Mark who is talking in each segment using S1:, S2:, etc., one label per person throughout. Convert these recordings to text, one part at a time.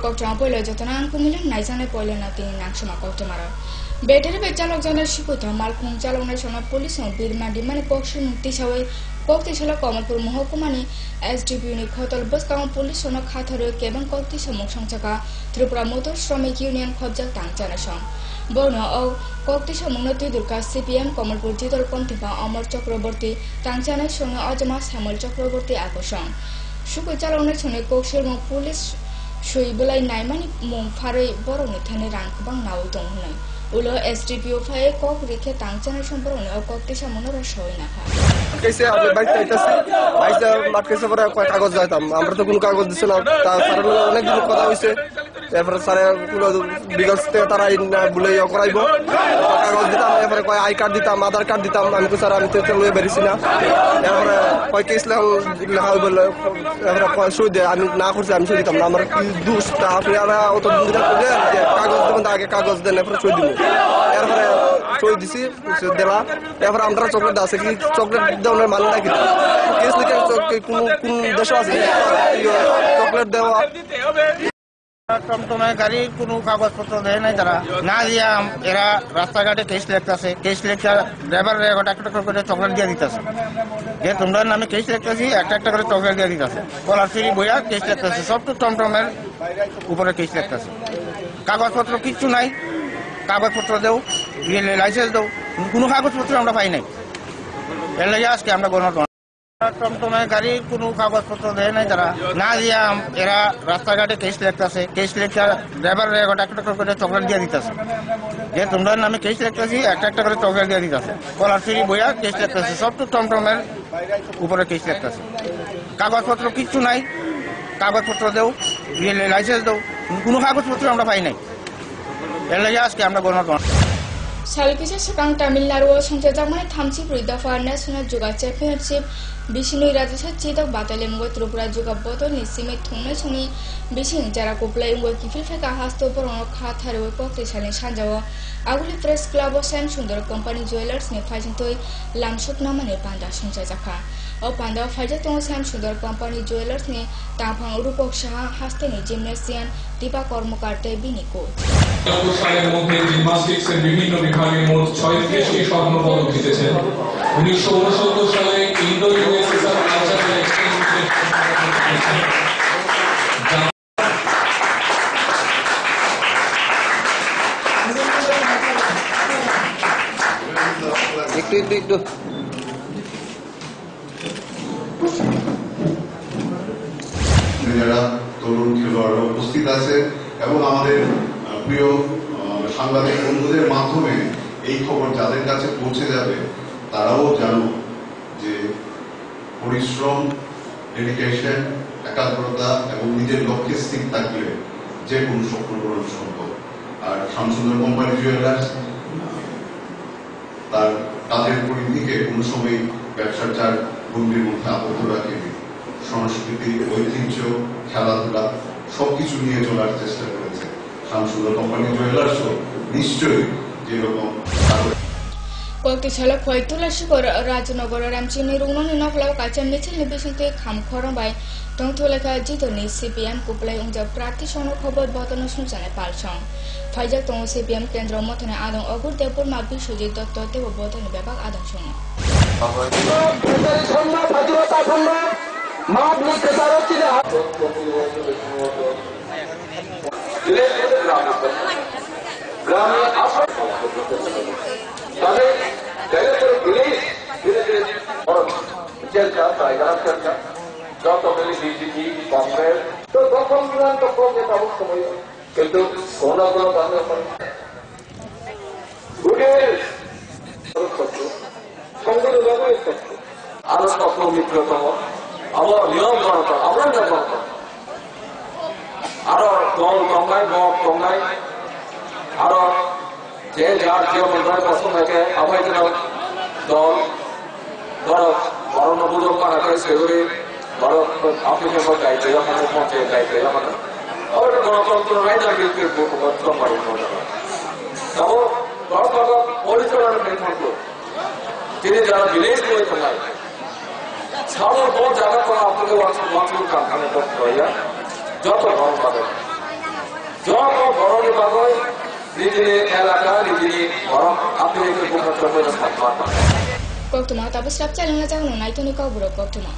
S1: kok polo jotonan kumilin naizane polo nati nangsuma koktomara Betere bejalok jana shikuta malkung jalongnai sona pulis no birmandi mani pokshi nukti sawe kokti sala Kamalpur mahkumani SDPU ni khotol baskang pulis sona khatharo kebang kokti samuk sangchaka Tripura Motor Shramik Union khobjak tangchana song Bono au kokti samungna tudurka CPM Kamalpur jitol kontiba Amar Chakraborty tangchana songa ajama Samuel Chakraborty akosong Shuku jalongnai sona kokshil mo pulis shui bulai naimani mong pharai boroni thane rang kubang naw tong hunai Ulo SDPU faye kok rikhe tangchana সম্পর্কে কয়েকটি সামনের সই না হয়
S2: कैसे अभी bike Titus bike mart कैसे पर कोई कागज जाता আমরা তো কোনো কাগজ দিছিল তা স্যার অনেক দিন কথা হইছে এরপর স্যার কোনো বিগস থেকে তারা বলে করাইবো কাগজ দিতাম এরপর কয় আই কার্ড দিতাম আধার কার্ড দিতাম আমি তো স্যার আমি তো লয়ে বেরিছি না এরপর কয় কেস লেখা বলে এরপর কয় সই দে আমি না করছি আমি সই দিতাম না আমার কি দোষ তা আপনারা অত দিন ধরে যে কাগজ দেবেন আগে কাগজ দেন এরপর সই দিব এরপর সই দিছি দেলা এরপর আমরা চকলেট আছে কি চকলেট দেওয়ার মানে নাকি কেস লিখে কোন কোন দেশ আছে চকলেট দেওয়া
S3: টমটমে গাড়ির কোনো কাগজপত্র দেয় নাই তারা না দিয়া এরা রাস্তাঘাটে কেস লিখতেছে কেস লিখে ড্রাইভার একটা করে চকলেট দিয়ে দিতেছে যে তোমরা নামে কেস লিখতেছি একটা করে চকলেট দিয়ে দিতেছে কলার ফ্রি বইয়া কেস লিখতেছে সব তো টমটমের উপরে কেস লিখতেছে কাগজপত্র কিচ্ছু নাই কাগজপত্র দেও লাইসেন্স দেও কোনো কাগজপত্র আমরা পাই নাই এর লাগে আজকে আমরা গণতন্ত্র টমটমে গাড়ির কোনো কাগজপত্র দেয় নাই তারা না দিয়া এরা রাস্তাঘাটে কেস লিখতেছে কেস লিখে ড্রাইভার একটা করে চকলেট দিয়ে দিতেছে যে তোমরা নামে কেস লিখতেছি একটা করে চকলেট দিয়ে দিতেছে কলার ফ্রি বইয়া কেস লিখতেছে সব তো টমটমের উপরে কেস লিখতেছে কাগজপত্র কিচ্ছু নাই কাগজপত্র দেও লাইসেন্স দেও কোনো কাগজপত্র আমরা পাই নাই এর লাগে আজকে আমরা গণতন্ত্র
S1: Salkisa sekang Tamil Nadu sanjajamai thamsi Pridhafa National Yoga Championship Bisini Rajasa Chidak Batalem go Tripura Yoga Botol ni Simit Thungnai Suni Bisini Jara Kuplai Ngo Kifil Feka Hasto Porono Khathare Pokti Sale Sanjawa Aguli Press Club of Sam Sundar Company Jewelers ni Fajintoi Lamshot Namane Panda Sanjajaka O Panda Fajatong Sam Sundar Company Jewelers ni Taphang Rupok Shah Hasteni Gymnasian Dipa Kormokarte Biniko
S4: সালের মধ্যে জিমন্যাস্টিক্সের বিভিন্ন বিভাগে মোট 36টি স্বর্ণ পদক জিতেছেন 1969 সালে Indo USSR cultural
S2: exchange একটু
S5: যারা তরুণ খেলোয়াড় উপস্থিত আছে এবং আমাদের প্রিয় সাংবাদিক বন্ধুদের মাধ্যমে এই খবর যাদের কাছে পৌঁছে যাবে তারাও জানো যে পরিশ্রম ডেডিকেশন একাগ্রতা এবং নিজের লক্ষ্যে স্থির থাকলে যে কোনো স্বপ্ন পূরণ সম্ভব আর শামসুন্দর কোম্পানি জুয়েলার্স তার কাজের পরিধিকে কোনো সময় ব্যবসার চার গণ্ডির মধ্যে আবদ্ধ রাখেনি সংস্কৃতি ঐতিহ্য খেলাধুলা সবকিছু নিয়ে চলার চেষ্টা করেছে শামসুন্দর কোম্পানি জুয়েলার্সও নিশ্চয়ই যেরকম
S1: কয়েকটি ছেলে খয়তুলা শিকর রাজনগর রামচিনি রুংনি নকলাও কাচা মিছিল বিশিতে খাম খরবাই টংথলেখা জিতনি সিপিএম কুপলাই উংজা প্রার্থী সন খবর বতন সুজানে পালসং ফাইজাক টং সিপিএম কেন্দ্র মথনে আদং অগুর দেবপুর মা বিশ্বজিৎ দত্ত দেব বতন বিভাগ আদং সং
S6: কিন্তু কোন কোনো কারণে আরো স্বপ্ন মিত্রতম আমরা নিয়ম গণতন্ত্র আমরা গণতন্ত্র আরো দল গঙ্গায় মত গঙ্গায় আরো যে যার যে মন্ত্রণালয় পছন্দ থাকে আমরা যেন দল ধরো বড় পুজো করা হয় সেগুলি বড় অফিসের দায়িত্ব আমাদের পঞ্চায়েত দায়িত্ব আমাদের আমাদের গণতন্ত্র রাজনীতিকে কোম্পানি তখন গণতন্ত্র পরিচালনার নেতৃত্ব তিনি যারা বিলেজ করে থাকায় ছাড়ার পর জায়গা করা আপনাকে ওয়াচিং কারখানা করতে হইয়া যত ধর্ম পাবেন যত বড় বিভাগ হয় নিজের এলাকা নিজের বরং আপনি একটু গোপন করে থাকতে পারবেন
S1: Koktuma tapos rapcal na jang no naito ni kaburo koktuma.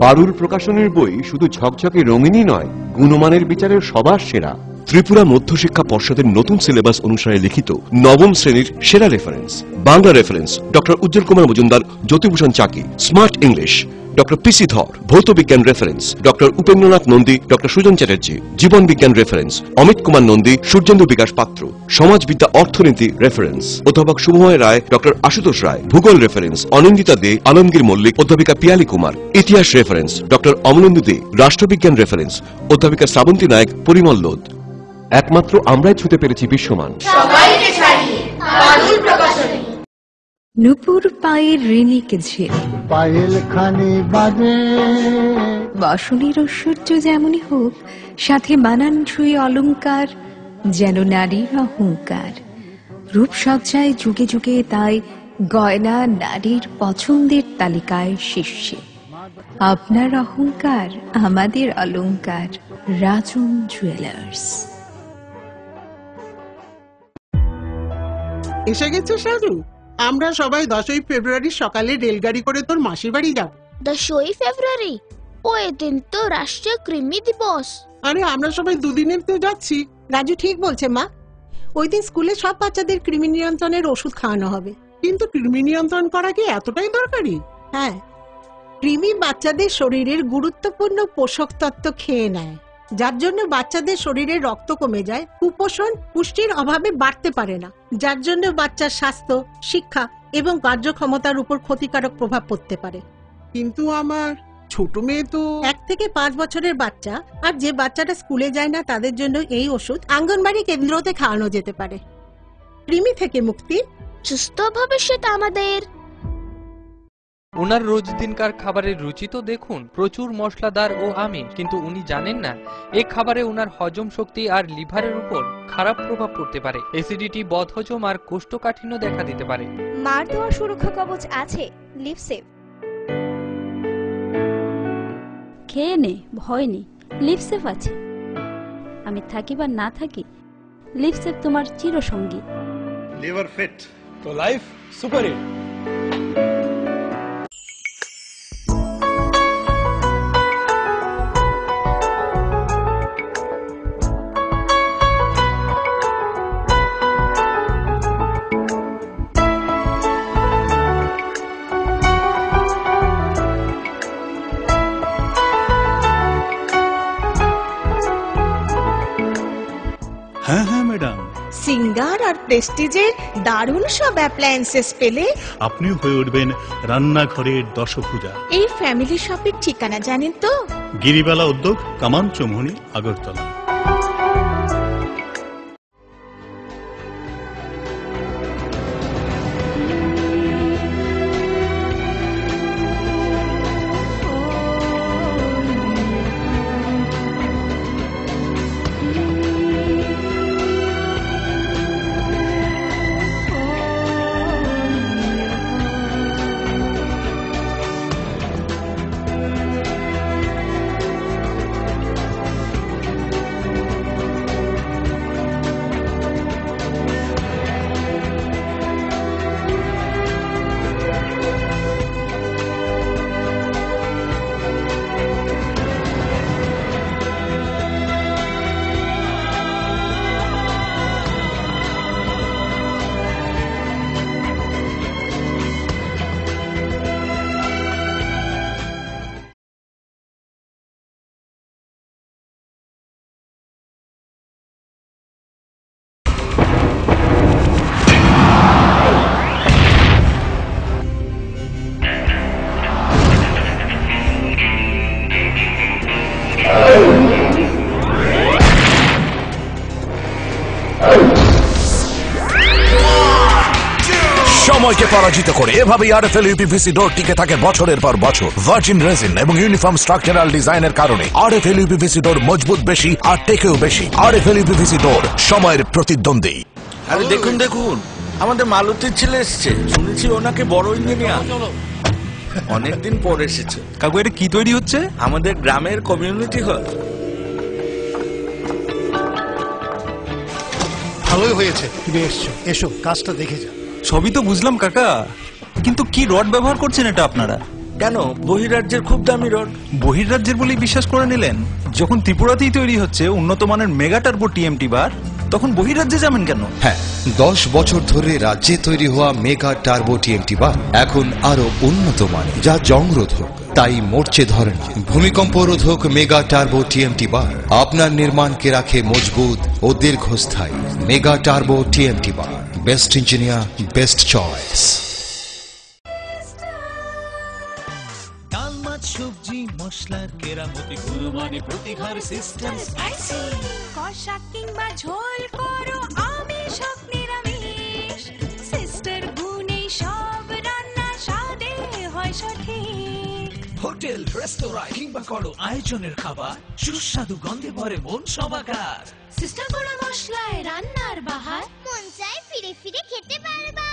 S7: পারুল প্রকাশনের বই শুধু ঝকঝকে রঙিনই নয়, গুণমানের বিচারের সবার সেরা। ত্রিপুরা মধ্যশিক্ষা পর্ষদের নতুন সিলেবাস অনুসারে লিখিত নবম শ্রেণীর সেরা reference. Bangla reference doctor Ujjwal Kumar Majumdar, Jyotibhushan Chaki. Smart English doctor PC Dhar. ভৌত বিজ্ঞান reference doctor Upendranath Nandi, doctor Sujan Chatterjee. জীবন বিজ্ঞান রেফারেন্স অমিত কুমার নন্দী, সূর্যেন্দু বিকাশ পাত্র। সমাজবিদ্যা অর্থনীতি রেফারেন্স অধ্যাপক শুভময় রায়, ডক্টর আশুতোষ রায়। ভূগোল রেফারেন্স অনিন্দিতা দে, আলমগীর মল্লিক, অধ্যাপিকা পিয়ালি কুমার। ইতিহাস রেফারেন্স ডক্টর অমলেন্দু দে। রাষ্ট্রবিজ্ঞান রেফারেন্স অধ্যাপিকা শ্রাবন্তী নায়ক, পরিমল লোধ। একমাত্র আমরাই ছুঁতে পেরেছি বিশ্বমান।
S8: নুপুর পায়ের ঋণিক ঝিল,
S9: পায়েল খানি বাজে
S8: বাসনের ঐশ্বর্য যেমনই হোক, সাথে মানানসই অলংকার, যেন নারীর অহংকার। রূপসজ্জায় যুগে যুগে তাই গয়না নারীর পছন্দের তালিকায় শীর্ষে। আপনার অহংকার আমাদের অলংকার। রাজন জুয়েলার্স।
S10: এসে গেছে সাজু, আমরা সবাই 10ই ফেব্রুয়ারি সকালে রেলগাড়ি করে তোর মাসির বাড়ি যাব।
S11: 10ই ফেব্রুয়ারি? ওই দিন তো রাষ্ট্রীয় কৃমি দিবস।
S10: আরে আমরা সবাই দুদিনের তো যাচ্ছি।
S12: রাজু ঠিক বলছে মা, ওই দিন স্কুলে সব বাচ্চাদের কৃমি নিয়ন্ত্রণের ওষুধ খাওয়ানো হবে।
S10: কিন্তু কৃমি নিয়ন্ত্রণ করা কি এতটাই দরকারি?
S12: হ্যাঁ, কৃমি বাচ্চাদের শরীরের গুরুত্বপূর্ণ পোষক তত্ত্ব খেয়ে নেয়, যার জন্য বাচ্চাদের শরীরে রক্ত কমে যায়, কুপোষণ পুষ্টির অভাবে বাড়তে পারে না, যার জন্য বাচ্চার স্বাস্থ্য, শিক্ষা এবং কার্যক্ষমতার উপর ক্ষতিকারক প্রভাব পড়তে পারে।
S10: কিন্তু আমার ছোট মেয়ে তো
S12: 1 থেকে 5 বছরের বাচ্চা আর যে বাচ্চাটা স্কুলে যায় না তাদের জন্য এই ওষুধ আঙ্গনবাড়ি কেন্দ্রতে খাওয়ানো যেতে পারে। কৃমি থেকে মুক্তি,
S11: সুস্থ ভবিষ্যৎ আমাদের।
S13: ওনার রোজ দিনকার খাবারের রুচি তো দেখুন, প্রচুর মশলাদার ও আমিষ। কিন্তু উনি জানেন না এই খাবারে ওনার হজম শক্তি আর লিভারের উপর খারাপ প্রভাব পড়তে পারে। অ্যাসিডিটি, বদহজম আর কোষ্ঠকাঠিন্য দেখা দিতে পারে।
S14: মার দেওয়া সুরক্ষা কবচ আছে লিভসেভ।
S15: খেয়ে নে, ভয় নেই, লিভসেভ আছে। আমি থাকি বা না থাকি, লিভসেভ তোমার চিরসঙ্গী।
S16: লিভার ফিট তো লাইফ সুপার হিট।
S17: হ্যাঁ হ্যাঁ ম্যাডাম,
S18: সিঙ্গার আর প্রেস্টিজে দারুণ সব অ্যাপ্লায়েন্সেস পেলে
S17: আপনিও হয়ে উঠবেন রান্নাঘরের দশভুজা।
S18: এই ফ্যামিলি শপের ঠিকানা জানেন তো?
S17: গিরিবালা উদ্যোগ, কামান চৌমুহনী, আগরতলা।
S19: সময়কে পরাজিত করে এভাবেই আরএফএল ইউপিভিসি ডোর টিকে থাকে বছরের পর বছর। ভার্জিন রেজিন এবং ইউনিফর্ম স্ট্রাকচারাল ডিজাইনের কারণে আরএফএল ইউপিভিসি ডোর মজবুত বেশি আর টেকেও বেশি। আরএফএল ইউপিভিসি ডোর, সময়ের প্রতিদ্বন্দ্বী।
S20: আরে দেখুন দেখুন, আমাদের মালতীর ছেলে এসছে, শুনেছি ওনাকে বড় ইঞ্জিনিয়ার। অনেকদিন পর এসেছো।
S21: কাকু এটা কি তৈরি হচ্ছে?
S20: আমাদের গ্রামের কমিউনিটি হল।
S22: ভালোই হয়েছে তুমি এসছো, এসো কাজটা দেখে যা।
S21: সবই তো বুঝলাম কাকা, কিন্তু কি রড ব্যবহার করছেন এটা আপনারা?
S20: কেন, বহিরাজ্যের খুব দামি রড।
S21: বহিরাজ্যের বলেই বিশ্বাস করে নিলেন? যখন ত্রিপুরাতেই তৈরি হচ্ছে উন্নত মানের মেগা টার্বো টিএমটি বার, তখন বহিরাজ্যে যাবেন কেন?
S23: হ্যাঁ, 10 বছর ধরে রাজ্যে তৈরি হওয়া মেগা টার্বো টিএমটি বার এখন আরো উন্নত মানের, যা জংরোধক, তাই মরচে ধরে না। ভূমিকম্প রোধক মেগা টার্বো টিএমটি বার আপনার নির্মাণকে রাখে মজবুত ও দীর্ঘস্থায়ী। মেগা টার্বো টিএমটি বার, বেস্ট ইঞ্জিনিয়ার, বেস্ট চয়েস।
S24: ডাল মাছ সবজি মশলার কেরামতি গুণমানে প্রতিঘর সিস্টেম স্পাইসি।
S25: কষা কিংবা ঝোল করো আমিষ হোক নিরামিষ, সিস্টার গুণে সব রান্না স্বাদে হয় সঠিক।
S24: হোটেল রেস্তোরাঁ কিংবা করো আয়োজনের খাবার, সুস্বাদু গন্ধে ভরে মন সবাকার।
S25: সিস্টার গুঁড়া মশলায় রান্নার বাহার, মন চায় ফিরে ফিরে খেতে পারবা।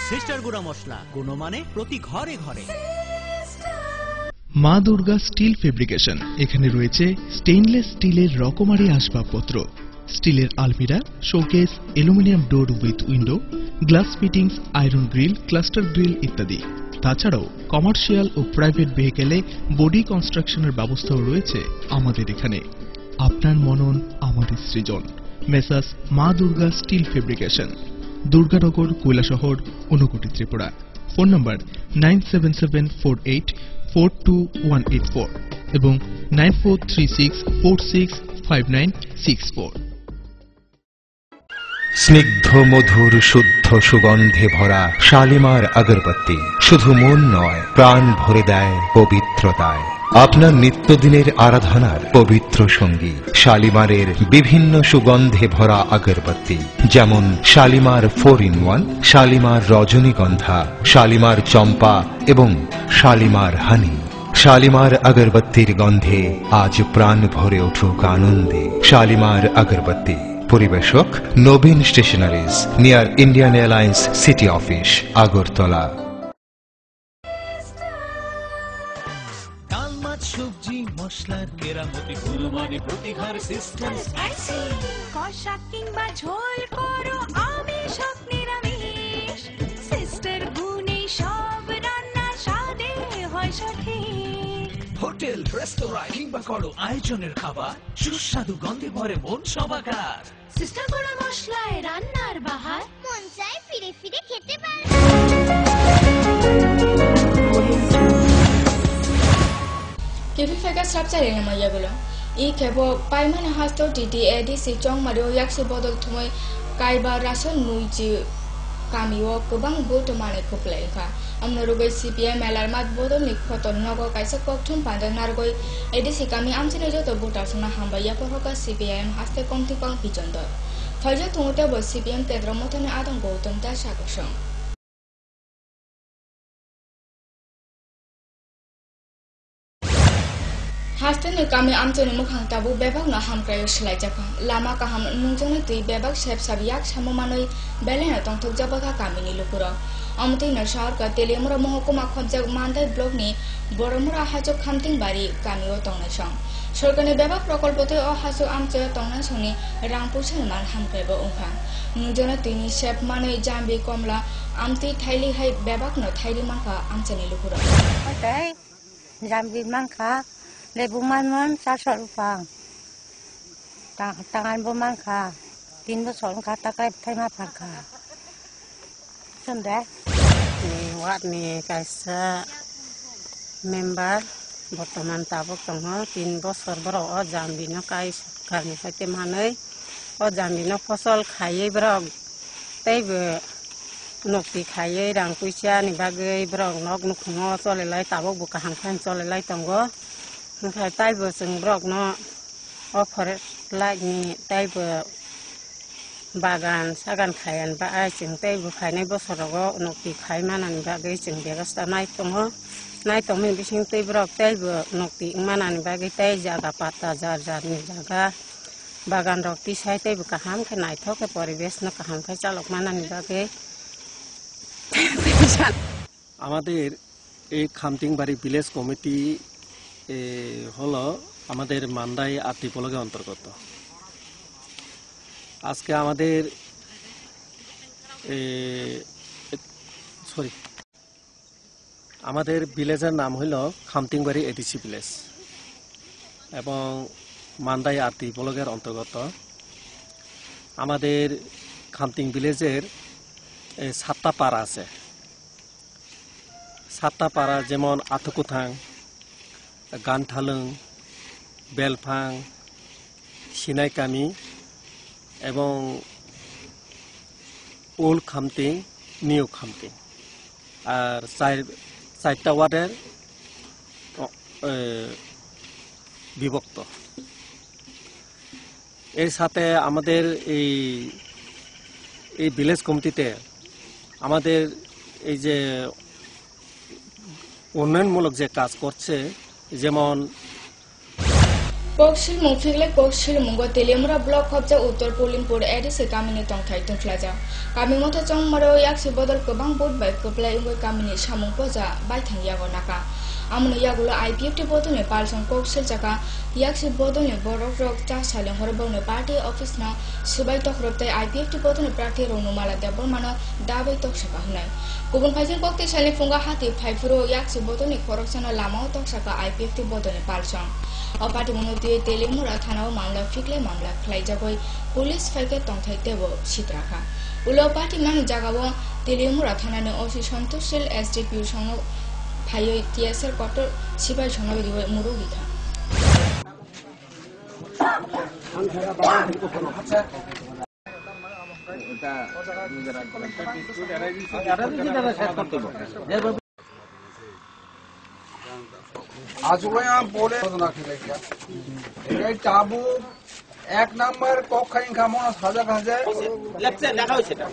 S26: সিস্টার গুঁড়া মশলা, গুণমানে প্রতি ঘরে ঘরে।
S27: মা দুর্গা স্টিল ফেব্রিকেশন, এখানে রয়েছে স্টেইনলেস স্টিলের রকমারি আসবাবপত্র, স্টিলের আলমিরা, showcase, aluminium door with window, glass fittings, iron grill, cluster grill ইত্যাদি। তাছাড়াও কমার্শিয়াল ও প্রাইভেট ভেহিকেলে বডি কনস্ট্রাকশনের ব্যবস্থাও রয়েছে আমাদের এখানে। আপনার মনন আমাদের সৃজন। Messrs Maa Durga steel fabrication, Durganagar, Kailashahar, Unakoti, Tripura. Phone number 9774842184 এবং 9436465964।
S23: স্নিগ্ধ মধুর শুদ্ধ সুগন্ধে ভরা শালিমার আগরবাতি শুধু মন নয়, প্রাণ ভরে দেয় পবিত্রতায়। আপনার নিত্যদিনের আরাধনার পবিত্র সঙ্গী শালিমারের বিভিন্ন সুগন্ধে ভরা আগরবাতি, যেমন শালিমার 4-in-1, শালিমার রজনীগন্ধা, শালিমার চম্পা এবং শালিমার হানি। শালিমার আগরবাতির গন্ধে আজ প্রাণ ভরে উঠুক আনন্দে। শালিমার আগরবাতি। পরিবেশক Nabin stationeries, near Indian Airlines city office, Agartala.
S24: ডাল মাছ সবজি মশলার কেরামতি গুণমানে প্রতিঘর সিস্টেম স্পাইসি।
S25: কষা কিংবা ঝোল করো আমিষ হোক নিরামিষ, সিস্টার গুণে সব রান্না স্বাদে হয় সঠিক।
S24: হোটেল রেস্তোরাঁ কিংবা করো আয়োজনের খাবার, সুস্বাদু গন্ধে ভরে মন সবাকার।
S25: সিস্টার গুঁড়া মশলায় রান্নার বাহার, মন চায় ফিরে ফিরে খেতে পারবা।
S1: কেবি ফেকা সাবচারি নামা ইয়াগুলো ই খেবো পাইমানে হাস্তো টিটি এডিসি চং মারিও ইয়াকসি বদল থুমই কাইবা রাসন নুইজি কামিও गोबां बोटमाने खोप्लायखा amnorugoi CPM alarmat bodol ni khoton nogo kaisa kokthum panjang nargoi edisi kami amsine joto botasuna hambaya porhoka CPM haste komti pang pijondo thaijo tumuta bo CPM kedra motone adon gautam ta sagosong हास्टेलनि कामी आमचोनि मुखां ताबु बेबाग न हामक्रायो स्लाइजाखा लामा काहाम नुंजोंनि तुइ बेबाग सेब साबियाक साममानै बेलेना तंथक जाबाखा कामिनि लुकुरा अमतै न शहरका तेलिमरा महकुमा खज्जाग मान्दाय ब्लकनि बरमुरा हाजो खामतिंबारि कामिओ तंनायसं सरकारनि बेबाग प्रकल्पते अ हाजो आमचो तंनायसंनि रांपुसन मान हामक्रायबो उखा नुंजोंनि तुइनि सेब मानै जाम्बि कमला आमतै थाइलि हाय बेबाग न थाइलि मानखा आमचोनि लुकुरा
S28: ओइ जाम्बि मानखा lebu man sasar upang tangan buman ka tin bosol ka takai thai ma phar ka sunde
S29: ni wat ni kaisa member বর্তমান তাবক তং 3 বছর বড় ও জামবিনো কাই সরকারনি সাথে মানৈ ও জামবিনো ফসল খাইয়ে ব্রগ তাইবে নকতি খাইয়ে রাং পয়সা नि বাগৈ ব্রগ নক নুখঙ চলেলাই তাবক বুকা হামখান চলেলাই তঙ্গ ओमफ्राय ताइबो जों ब्रगनो अफर लाइकनि ताइबो बागान सागान खायान बा जों ताइबो खायनाय बोसोराव नक्ति खाय मानानि बागै जों बेगस्ता नायतों बिसिं तै ब्रग ताइबो नक्ति मानानि बागै ताइ जागा पाता जार जारनि जागा बागान रक्ति साय ताइबो काहाम के नायथके परिवेश न काहाम के चालक मानानि बागै
S30: আমাদের
S2: এই খামতিংবাড়ি ভিলেজ কমিটি হলো আমাদের মান্দাই আত্মি ব্লকের অন্তর্গত। আজকে আমাদের আমাদের ভিলেজের নাম হইল খামতিংবাড়ি এডিসি ভিলেজ এবং মান্দাই আত্মি ব্লকের অন্তর্গত। আমাদের খামতিং ভিলেজের 7টা পাড়া আছে। 7টা পাড়া যেমন আথকুথাং, গানথালং, বেলফাং, সিনাইকামি এবং ওল্ড খামতিং, নিউ খামতিং। আর 4টা ওয়ার্ডের বিভক্ত। এর সাথে আমাদের এই ভিলেজ কমিটিতে আমাদের এই যে উন্নয়নমূলক যে কাজ করছে, যেমন
S1: পকশিল মুফিগলে পকশিল মুঙ্গ তেলিমরা ব্লক খবজা উত্তর পলিমপুর এডিসি কামিনি টংথাই টংখ্লাজা কামি মথা চংমারো ইয়াকসি বদল गोबां बोट बाय कप्लाय उंगै कामिनि सामुं पजा बायथां यागो नाका आमनो यागुलो आईपीएफटी बोदलनि पालसं पकशिल जाका याकसि बोदलनि बरक रक चा सालें हरबावनो पार्टी ऑफिस ना सुबाय तखरबताय आईपीएफटी बोदलनि प्रार्थी रनुमाला देबरमानो दाबै तकसाका हुनाय गुबुन फाइजों पक्ति सालनि फुंगा हाति फाइफुरो याकसि बोदलनि खरकसानो लामाव तकसाका आईपीएफटी बोदलनि पालसं अपाटी मनुति तेलिमुरा थानाव मामला फिकले मामला खलाइजागै पुलिस फाइके तंथाय देबो सिद्राखा उलो पार्टी नानि जागाबो तेलिमुरा थानानि ओसि सन्तोषशील एसडीपी संग फाइयो टीएसआर कटर सिपाइ संग दिबै मुरुगिखा
S3: আসলে বলে চাবু 1 নাম্বার কক্ষাই খামো সাজা খাজে লেকচার দেখা হইছে এটা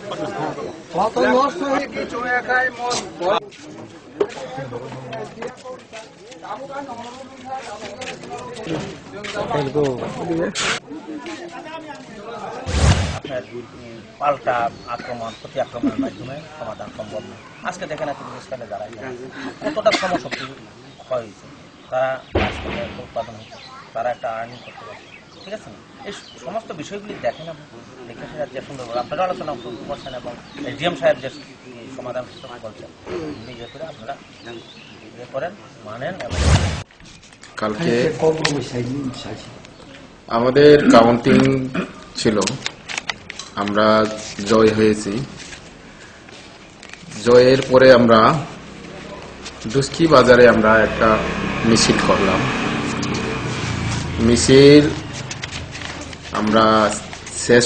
S3: কত নষ্ট হয়ে কিছু একাই মন
S4: পাল্টা আক্রমণ প্রতি আক্রমণের মাধ্যমে সমাধান সম্ভব নয়। আজকে দেখেন স্থানে যারা কতটা শ্রমশক্তি হয়েছে, তারা উৎপাদন হচ্ছে, তারা একটা আর্নিং করতে পারছে। ঠিক আছে, এই সমস্ত বিষয়গুলি দেখেন দেখে যে সুন্দর আপনারা আলোচনা করছেন এবং ডিএম সাহেব যে সমাধান বলছেন ইয়ে করে আপনারা ইয়ে করেন, মানেন। এবং
S5: কালকে আমাদের কাউন্টিং ছিল, আমরা জয় হয়েছি। জয়ের পরে আমরা দুস্কি বাজারে আমরা একটা মিছিল করলাম। মিছিল আমরা শেষ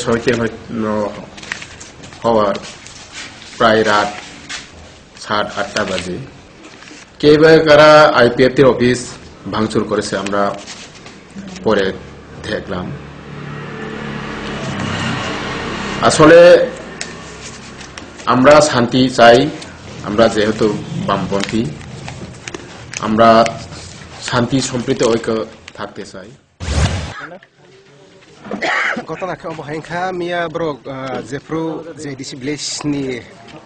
S5: হওয়ার প্রায় রাত 8:30 বাজে। কে বা কারা আইপিএফটির অফিস ভাঙচুর করেছে আমরা পরে দেখলাম। আসলে আমরা শান্তি চাই, আমরা যেহেতু বামপন্থী, আমরা শান্তি সম্প্রীতি ঐক্য থাকতে চাই।
S3: ঘটনাকে অবহেংখা মিয়া ব্রক জেফ্রু জেডিসি ভিলেজ নি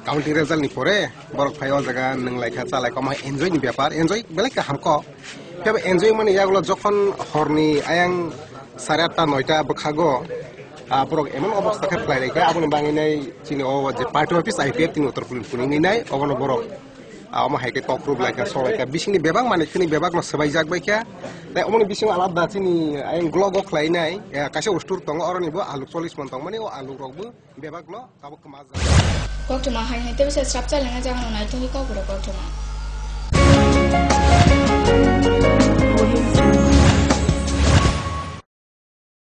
S3: কাউন্টিং রেজাল্ট নি পরে বরক ফাইও জায়গা নংলাইখা চালাইকা मा এনজয় নি ব্যাপার এনজয় বেলাইকা হামকো তবে এনজয় মানে ইয়াগুলো যখন হরনি আয়াং 8:30 9টা বখাগো বরক এমন অবস্থাকে ফ্লাইলাইকা আপনি বাঙিনাই চিনি ও যে পার্টি অফিস আইপিএফ তিনি উত্তর পুলিশ নাই অবনো বরক ama haike tokrub laika soraika bisingni bebang mane kini bebag no sebai jakbaika tai omoni bising alada chini aing glogo khlainai kaise ustur tongo oroni bo alu 40 mon tong mane o alu rokbu bebag lo kabo kemaz
S1: koktoma hai hai tebe strapcha lenga jangano nai to ko boro koktoma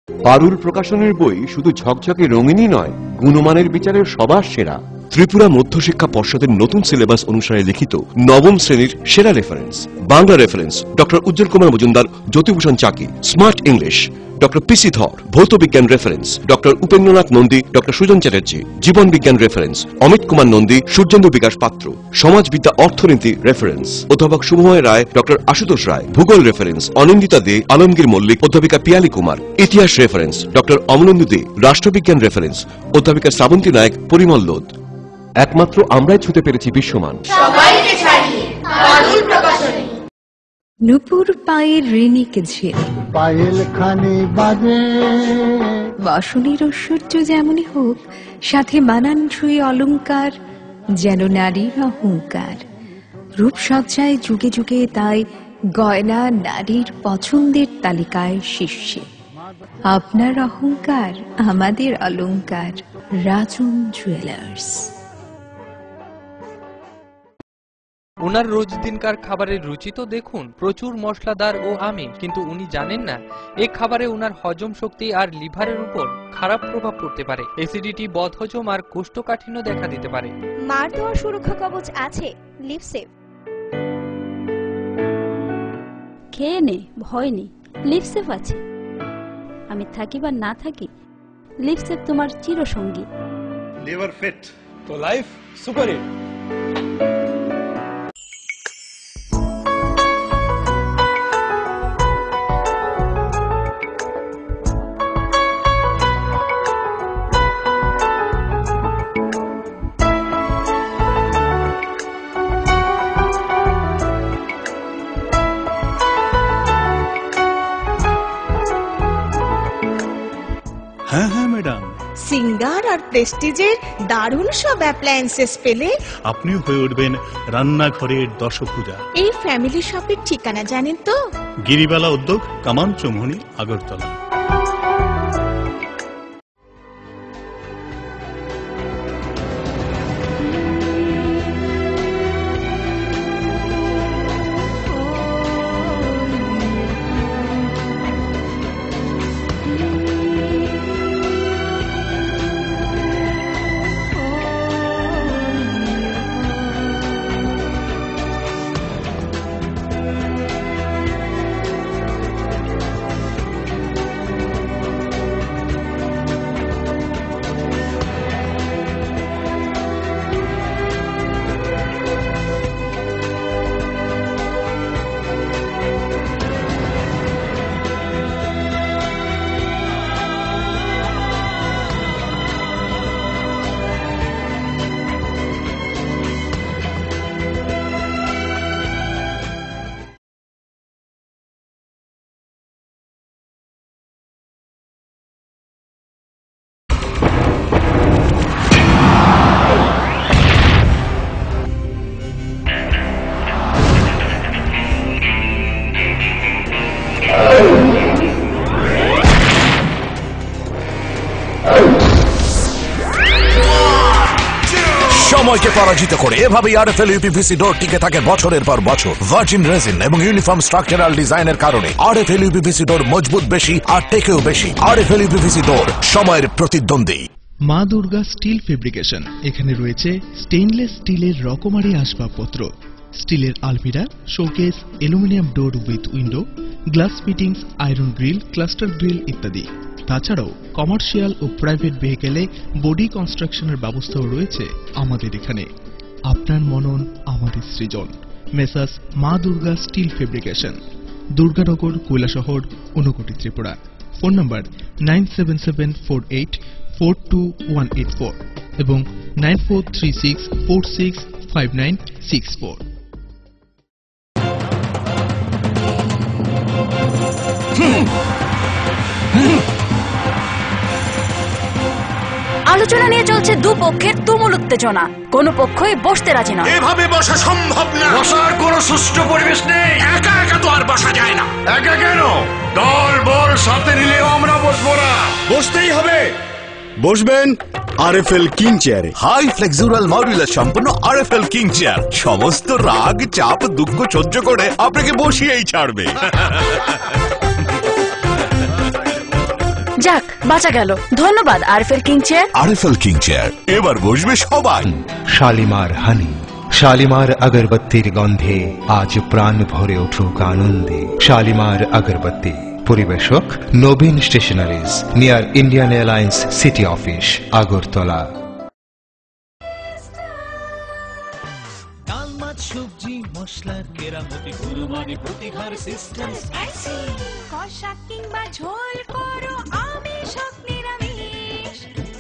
S6: পারুল প্রকাশনের বই শুধু ঝকঝকে রঙিনই নয়, গুণমানের বিচারের সবার সেরা। ত্রিপুরা মধ্যশিক্ষা পর্ষদের নতুন সিলেবাস অনুসারে লিখিত নবম শ্রেণীর সেরা reference. Bangla reference doctor Ujjwal Kumar Majumdar, Jyotibhushan Chaki. Smart English doctor PC Dhar. ভৌত বিজ্ঞান reference doctor Upendranath Nandi, doctor Sujan Chatterjee. জীবন বিজ্ঞান রেফারেন্স অমিত কুমার নন্দী, সূর্যেন্দু বিকাশ পাত্র। সমাজবিদ্যা অর্থনীতি রেফারেন্স অধ্যাপক শুভময় রায়, ডক্টর আশুতোষ রায়। ভূগোল রেফারেন্স অনিন্দিতা দে, আলমগীর মল্লিক, অধ্যাপিকা পিয়ালি কুমার। ইতিহাস রেফারেন্স ডক্টর অমলেন্দু দে। রাষ্ট্রবিজ্ঞান রেফারেন্স অধ্যাপিকা শ্রাবন্তী নায়ক, পরিমল লোধ। একমাত্র আমরাই ছুঁতে পেরেছি বিশ্বমান।
S7: নুপুর পায়ের ঋণিক ঝিল
S22: পায়েল খানে বাজে
S7: বাসনের ঐশ্বর্য যেমনই হোক, সাথে মানানসই অলংকার, যেন নারীর অহংকার। রূপসজ্জায় যুগে যুগে তাই গয়না নারীর পছন্দের তালিকায় শীর্ষে। আপনার অহংকার আমাদের অলংকার, রাজন জুয়েলার্স।
S8: ওনার রোজ দিনকার খাবারের রুচি তো দেখুন, প্রচুর মশলাদার ও আমিষ, কিন্তু উনি জানেন না এই খাবারে ওনার হজম শক্তি আর লিভারের উপর খারাপ প্রভাব পড়তে পারে। অ্যাসিডিটি, বদহজম আর কোষ্ঠকাঠিন্য দেখা দিতে পারে।
S9: মার দেওয়া সুরক্ষা কবচ আছে লিভসেভ।
S10: খেয়ে নে, ভয় নেই, লিভসেভ আছে। আমি থাকি বা না থাকি, লিভসেভ তোমার চিরসঙ্গী।
S16: লিভার ফিট তো লাইফ সুপার হিট।
S17: হ্যাঁ হ্যাঁ ম্যাডাম,
S18: সিঙ্গার আর প্রেস্টিজের দারুণ সব অ্যাপ্লায়েন্সেস পেলে
S17: আপনিও হয়ে উঠবেন রান্নাঘরের দশভুজা।
S18: এই ফ্যামিলি শপের ঠিকানা জানেন তো?
S17: গিরিবালা উদ্যোগ, কামান চৌমুহনী, আগরতলা।
S19: সময়কে পরাজিত করে এভাবেই আরএফএল ইউপিভিসি ডোর টিকে থাকে বছরের পর বছর। ভার্জিন রেজিন এবং ইউনিফর্ম স্ট্রাকচারাল ডিজাইনের কারণে আরএফএল ইউপিভিসি ডোর মজবুত বেশি আর টেকেও বেশি। আরএফএল ইউপিভিসি ডোর, সময়ের প্রতিদ্বন্দ্বী।
S27: মা দুর্গা স্টিল ফেব্রিকেশন, এখানে রয়েছে স্টেইনলেস স্টিলের রকমারি আসবাবপত্র, স্টিলের আলমিরা, showcase, aluminium door with window, glass fittings, iron grill, cluster grill ইত্যাদি। তাছাড়াও কমার্শিয়াল ও প্রাইভেট ভেহিকেলে বডি কনস্ট্রাকশনের ব্যবস্থাও রয়েছে আমাদের এখানে। আপনার মনন আমাদের সৃজন। Messrs Maa Durga steel fabrication, Durganagar, Kailashahar, Unakoti, Tripura. Phone number 9774842184 এবং 9436465964।
S11: আলোচনা নিয়ে চলছে দুপক্ষের তুমুল উত্তেজনা, কোনো পক্ষই বসতে রাজি নয়।
S19: এভাবে বসা সম্ভব না, বসার কোনো সুষ্ঠু পরিবেশ নেই। একা একা তো আর বসা যায় না। একা কেন, দল বল সাথে নিলেও আমরা বসবো না।
S12: বসতেই হবে। বসবেন আরএফএল কিং চেয়ারে।
S19: হাই ফ্লেক্সুরাল মডুলার সম্পন্ন আরএফএল কিং চেয়ার সমস্ত রাগ, চাপ, দুঃখ সহ্য করে আপনাকে বসিয়েই ছাড়বে।
S11: যাক, বাঁচা গেল। ধন্যবাদ RFL king chair.
S19: RFL king chair, এবার বসবে সবাই।
S23: শালিমার হানি, শালিমার আগরবত্তির গন্ধে আজ প্রাণ ভরে উঠুক আনন্দে। শালিমার আগরবত্তি, পরিবেশক Nabin stationeries, near Indian Airlines city office, Agartala.
S24: সবজি মশলার কেরামতি, গুণমানে প্রতিঘার সিস্টেম।
S25: কষা কিংবা ঝোল করো আমিষ হোক নিরামিষ,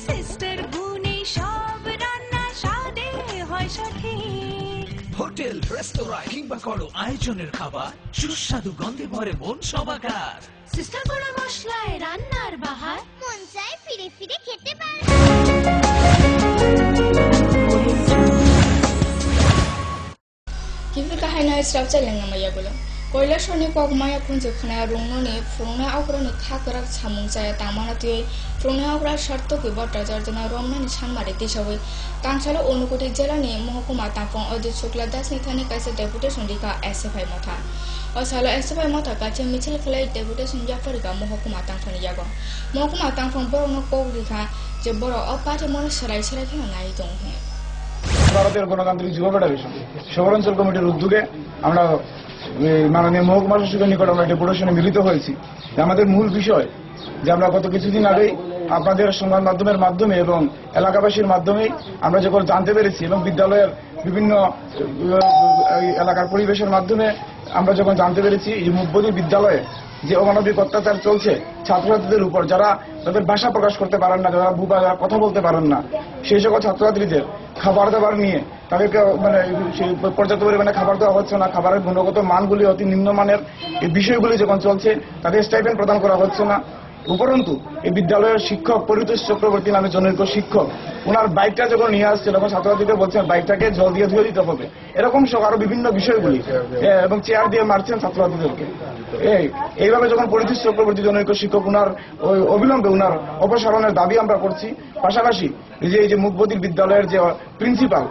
S25: সিস্টার গুণে সব রান্না স্বাদে হয় সঠিক।
S24: হোটেল রেস্তোরাঁ কিংবা করো আয়োজনের খাবার সুস্বাদু গন্ধে ভরে মন সবাকার
S25: সিস্টার কোনো মশলায় রান্নার বাহার মন চায় ফিরে ফিরে খেতে পারে
S1: Kita kahina israf jaleng nama ya gula. Koila shoni kok maya kunje khana rungno ne fruna akra ne thakra samung jaya tamana tui fruna akra sharto ke bata jarjana romna ni sanmare tishawe tangsala onukoti jela ne mohokuma tapong Ajit Shukla Das ni thani kaise deputation dika SFI motha asala SFI motha kache michil khlai deputation japari ka mohokuma tangthani yago mohokuma tangthong borno kogri kha je boro apate mon sarai sarai khina nai tong he
S2: ভারতের গণতান্ত্রিক যুব federation শহরাঞ্চল কমিটির উদ্যোগে আমরা মাননীয় মহকুমা শাসকের নিকট আমরা ডেপুটেশনে মিলিত হয়েছি। আমাদের মূল বিষয় যে আমরা গত কিছুদিন আগেই আপনাদের সংবাদ মাধ্যমের মাধ্যমে এবং এলাকাবাসীর মাধ্যমে আমরা যখন জানতে পেরেছি এবং বিদ্যালয়ের বিভিন্ন এলাকার পরিবেশের মাধ্যমে আমরা যখন জানতে পেরেছি যে মুখবধী বিদ্যালয়ে যে অমানবিক অত্যাচার চলছে ছাত্রছাত্রীদের উপর, যারা তাদের ভাষা প্রকাশ করতে পারেন না, যারা বুবা, যারা কথা বলতে পারেন না, সেই সকল ছাত্রছাত্রীদের খাবার দাবার নিয়ে তাদেরকে পর্যাপ্ত পরিমাণে খাবার দেওয়া হচ্ছে না, খাবারের গুণগত মানগুলি অতি নিম্নমানের, এই বিষয়গুলি যখন চলছে তাদের স্টাইপেন্ড প্রদান করা হচ্ছে না। উপরন্তু এই বিদ্যালয়ের শিক্ষক পরিতোষ চক্রবর্তী নামে জনৈক শিক্ষক ওনার বাইকটা যখন নিয়ে আসছে তখন ছাত্রছাত্রীদের বলছেন বাইকটাকে জল দিয়ে ধুয়ে দিতে হবে, এরকম সব আরো বিভিন্ন বিষয়গুলি এবং চেয়ার দিয়ে মারছেন ছাত্রছাত্রীদেরকে। এইভাবে যখন পরিতোষ চক্রবর্তী জনৈক শিক্ষক ওনার অবিলম্বে ওনার অপসারণের দাবি আমরা করছি। পাশাপাশি এই যে মুখবধির বিদ্যালয়ের যে প্রিন্সিপাল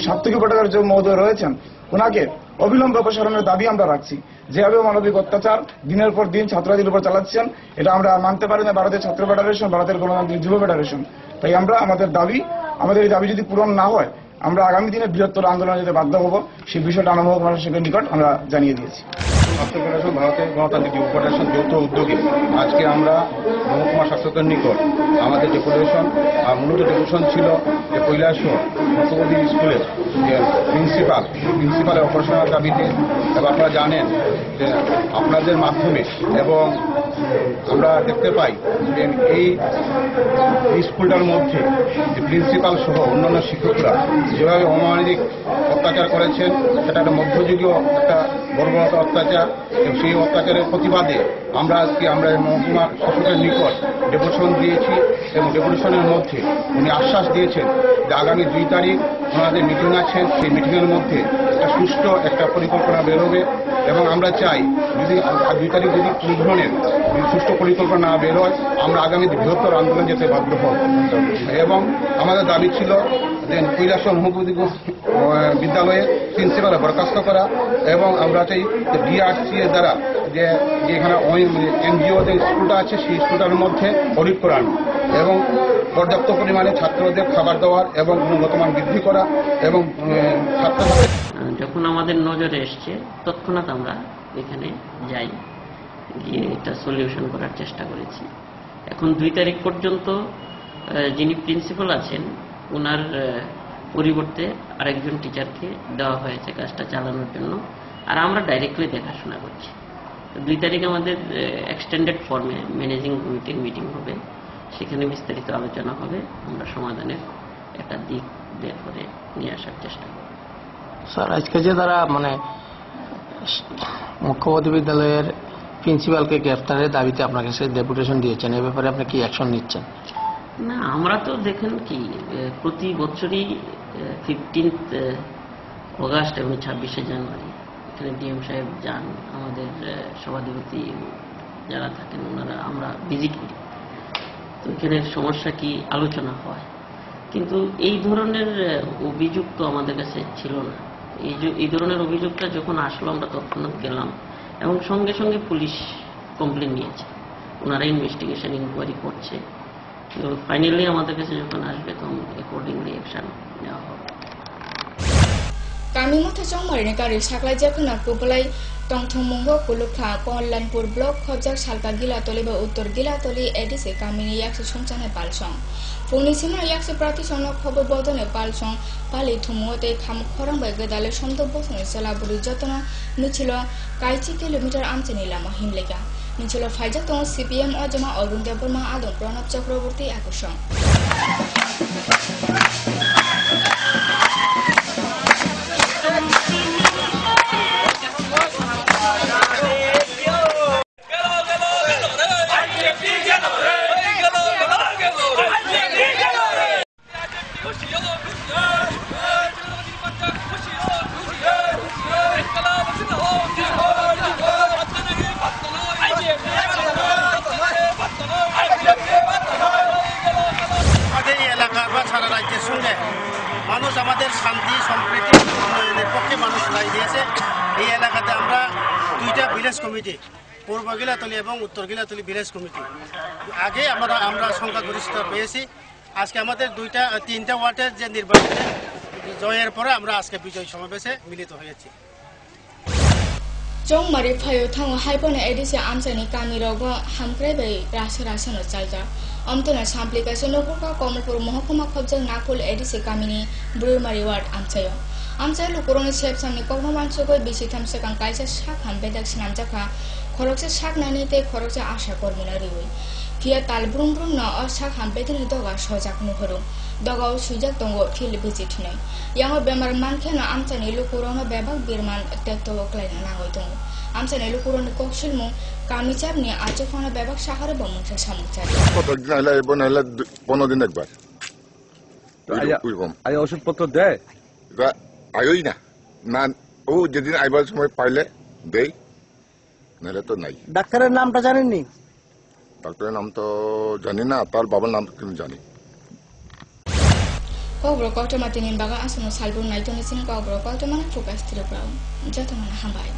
S2: সাত্বিকী ভট্টাচার্য মহোদয় রয়েছেন ওনাকে অবিলম্বে অপসারণের দাবি আমরা রাখছি। যেভাবে মানবিক অত্যাচার দিনের পর দিন ছাত্রছাত্রীদের উপর চালাচ্ছেন এটা আমরা মানতে পারি না ভারতের ছাত্র ফেডারেশন, ভারতের গণতান্ত্রিক যুব ফেডারেশন। তাই আমরা আমাদের এই দাবি যদি পূরণ না হয় আমরা আগামী দিনে বৃহত্তর আন্দোলনে যেতে বাধ্য হব, সেই বিষয়টা মহকুমা শাসকের নিকট আমরা জানিয়ে দিয়েছি।
S13: ছাত্র ফেডারেশন ভারতের গণতান্ত্রিক যুব ফেডারেশন যৌথ উদ্যোগে আজকে আমরা মহকুমা শাসকের নিকট আমাদের ডেপুটেশন মূলত ডেপুটেশন ছিল যে কৈলাসহর মুখবধী স্কুলের যে প্রিন্সিপালের অপসারণের দাবিতে। এবং আপনারা জানেন যে আপনাদের মাধ্যমে এবং আমরা দেখতে পাই যে এই স্কুলটার মধ্যে যে প্রিন্সিপাল সহ অন্যান্য শিক্ষকরা যেভাবে অমানবিক অত্যাচার করেছেন সেটা একটা মধ্যযুগীয় একটা বর্বরতা অত্যাচার। এবং সেই অত্যাচারের প্রতিবাদে আমরা আজকে মহকুমা শাসকের নিকট ডেপুটেশন দিয়েছি এবং ডেপুটেশনের মধ্যে উনি আশ্বাস দিয়েছেন যে আগামী 2 তারিখ ওনাদের মিটিং আছেন, সেই মিটিংয়ের মধ্যে একটা সুষ্ঠু একটা পরিকল্পনা বেরোবে। এবং আমরা চাই যদি 2 তারিখ যদি কোনো ধরনের সুষ্ঠু পরিকল্পনা না বেরোয় আমরা আগামী বৃহত্তর আন্দোলন যেতে বাধ্য হব। এবং আমাদের দাবি ছিল যে কৈলাসহর মুখবধী বিদ্যালয়ে প্রিন্সিপাল বরখাস্ত করা এবং আমরা চাই ডিআরসি এর দ্বারা যে এখানে এনজিও যে স্কুলটা আছে সেই স্কুলটার মধ্যে অডিট করানো এবং পর্যাপ্ত পরিমাণে ছাত্রদের খাবার দেওয়ার এবং গুণগত মান বৃদ্ধি করা এবং ছাত্রদের
S14: যখন আমাদের নজরে এসছে তৎক্ষণাৎ আমরা এখানে যাই, গিয়ে এটা সলিউশন করার চেষ্টা করেছি। এখন 2 তারিখ পর্যন্ত যিনি প্রিন্সিপাল আছেন ওনার পরিবর্তে আরেকজন টিচারকে দেওয়া হয়েছে কাজটা চালানোর জন্য, আর আমরা ডাইরেক্টলি দেখাশোনা করছি। 2 তারিখ আমাদের এক্সটেন্ডেড ফর্মে ম্যানেজিং কমিটির মিটিং হবে, সেখানে বিস্তারিত আলোচনা হবে, আমরা সমাধানের একটা দিক বের করে নিয়ে আসার চেষ্টা করব।
S15: স্যার আজকে যে তারা মুখ্যবধী বিদ্যালয়ের প্রিন্সিপালকে গ্রেফতারের দাবিতে আপনার কাছে ডেপুটেশন দিয়েছেন, এ ব্যাপারে আপনি কি অ্যাকশন নিচ্ছেন?
S14: না, আমরা তো দেখেন কি প্রতি বছরই 15 অগাস্ট এবং 26শে জানুয়ারি এখানে ডিএম সাহেব যান, আমাদের সভাধিপতি যারা থাকেন ওনারা আমরা ভিজিট করি, তো এখানে সমস্যা কি আলোচনা হয়। কিন্তু এই ধরনের অভিযোগ তো আমাদের কাছে ছিল না। এই ধরনের অভিযোগটা যখন আসলো আমরা তৎক্ষণাৎ গেলাম এবং সঙ্গে সঙ্গে পুলিশ কমপ্লেন নিয়েছে, ওনারা ইনভেস্টিগেশন ইনকোয়ারি করছে। তো ফাইনালি আমাদের কাছে যখন আসবে তখন অ্যাকর্ডিংলি অ্যাকশন নেওয়া হবে।
S1: Kami mo thajong marini kari saklai jakna kublai tongthong munggo kulukha Konlanpur block khobjak salka gilatoli ba uttor gilatoli edise kamini yakse songchane palsong phungni sima yakse prati songno khobor bodone palsong pali thumuote kham khorang bai gedale somdo bosone salaburi jotona michilo kaichi kilometer amcheni lama himlega michilo faijak tong CPM ojama Arun Deborma Adon Pranab Chakraborty akosong
S3: village committee, পূর্ব গিলাতলি এবং উত্তর গিলাতলি village committee. আগে আমরা সংখ্যাগরিষ্ঠতা পেয়েছি। আজকে আমাদের 3টা ওয়ার্ডের যে নির্বাচনে জয়ের পরে আমরা আজকে বিজয় সমাবেশে মিলিত হয়েছি।
S1: Jong mari phayo thang haipone edisi amsani kamirogo hamkrebe rasa no chaija amtona samplication nokurka Kamalpur Mahakuma khobjak nakul edisi kamini Brumari ward amchayo amchai lukuroni sep samni kokno mansoko bisi thamse kan kaisa sak hambedak sinamjaka khorokse sak nani te khorokse asha kormina riwi kia tal brum no sak hambedini doga sojak nuhoro dogao sujak tongo fil visit nei yango bemar mankhena amchani lukurona bebak birman tekto klaina nangoi tongo amchani lukuroni kokshilmu kamichapni achofana bebak shahare bomungsa samukchar
S4: কতদিন আইলা এবং আইলা 15 দিন একবার
S5: আয় ওষুধপত্র দেয়
S4: আয়োই না না ও যেদিন আইবার সময় পাইলে দেই নাহলে তো নাই।
S6: ডাক্তারের নামটা জানেননি?
S4: ডাক্তারের নাম তো জানি না, তার বাবার নাম কিন্তু জানি।
S1: Kobro kota matinin baga asuno salbu naito nisin kobro kota mana fokus tirupra jatuh mana hambai.